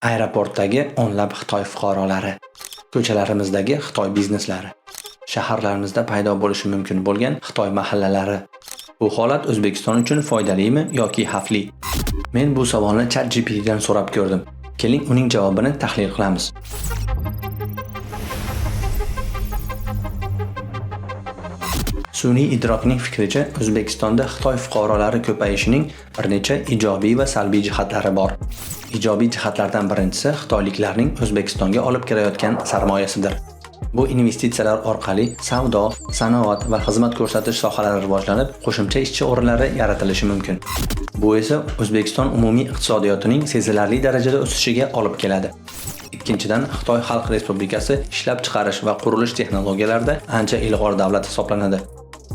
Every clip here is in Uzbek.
Aeroportdagi o'nlab Xitoy fuqarolari, ko'chalarimizdagi Xitoy bizneslari, shaharlarimizda paydo bo'lishi mumkin bo'lgan Xitoy mahallalari. Bu holat O'zbekiston uchun foydalimi yoki xavfli? Men bu savolni ChatGPT dan so'rab ko'rdim. Keling, uning javobini tahlil qilamiz. Sun'iy idrokning fikricha, O'zbekistonda Xitoy fuqarolari ko'payishining bir necha ijobiy va salbiy jihatlari bor. Ijobiy jihatlardan birinchisi Xitoyliklarning O'zbekistonga olib kirayotgan sarmoyasidir. Bu investitsiyalar orqali savdo, sanoat va xizmat ko'rsatish sohalari rivojlanib, qo'shimcha ishchi o'rinlari yaratilishi mumkin. Bu esa O'zbekiston umumiy iqtisodiyotining sezilarli darajada o'sishiga olib keladi. Ikkinchidan, Xitoy Xalq Respublikasi ishlab chiqarish va qurilish texnologiyalarida ancha ilg'or davlat hisoblanadi.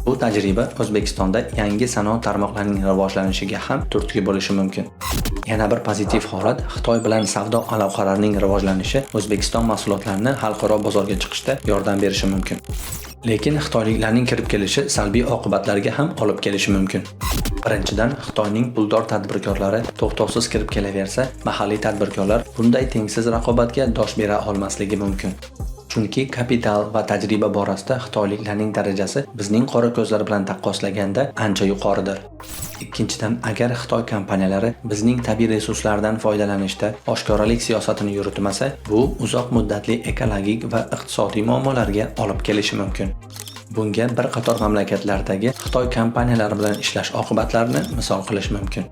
Bu tajriba O'zbekistonda yangi sanoat tarmoqlarining rivojlanishiga ham turtki bo'lishi mumkin. Yana bir pozitiv holat Xitoy bilan savdo aloqalarining rivojlanishi O'zbekiston mahsulotlarini xalqaro bozorga chiqishda yordam berishi mumkin. Lekin xitoyliklarning kirib kelishi salbiy oqibatlarga ham olib kelishi mumkin. Birinchidan, Xitoyning puldor tadbirkorlari to'xtovsiz kirib kelaversa, mahalliy tadbirkorlar bunday tengsiz raqobatga dosh bera olmasligi mumkin. Chunki kapital va tajriba borasida xitoyliklarning darajasi bizning qora ko'zlar bilan taqqoslaganda ancha yuqoridir. Ikkinchidan, agar Xitoy kompaniyalari bizning tabiiy resurslardan foydalanishda oshkoralik siyosatini yuritmasa, bu uzoq muddatli ekologik va iqtisodiy muammolarga olib kelishi mumkin. Bunga bir qator mamlakatlardagi Xitoy kompaniyalari bilan ishlash oqibatlarini misol qilish mumkin.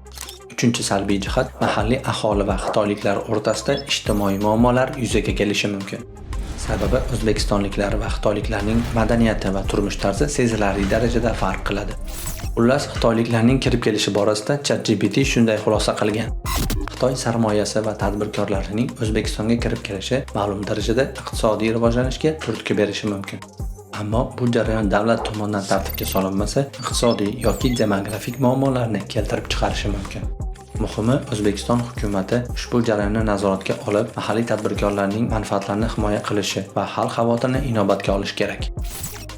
Uchinchi salbiy jihat mahalliy aholi va xitoyliklar o'rtasida ijtimoiy muammolar yuzaga kelishi mumkin. Sababi O'zbekistonliklar va xitoyliklarning madaniyati va turmush tarzi sezilarli darajada farq qiladi. Xullas, xitoyliklarning kirib kelishi borasida ChatGPT shunday xulosa qilgan. Xitoy sarmoyasi va tadbirkorlarining O'zbekistonga kirib kelishi ma'lum darajada iqtisodiy rivojlanishga turtki berishi mumkin. Ammo bu jarayon davlat tomonidan tartibga solinmasa, iqtisodiy yoki demografik muammolarni keltirib chiqarishi mumkin. Muhimi, O'zbekiston hukumati ushbu jarayonni nazoratga olib, mahalliy tadbirkorlarning manfaatlarini himoya qilishi va xalq xavotirini inobatga olish kerak.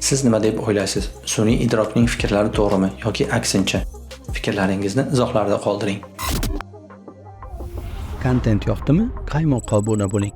Siz nima deb o'ylaysiz? Sun'iy idrokning fikrlari to'g'rimi yoki aksincha? Fikrlaringizni izohlarda qoldiring. Kontent yoqdimi? Qaymoqqa obuna bo'ling.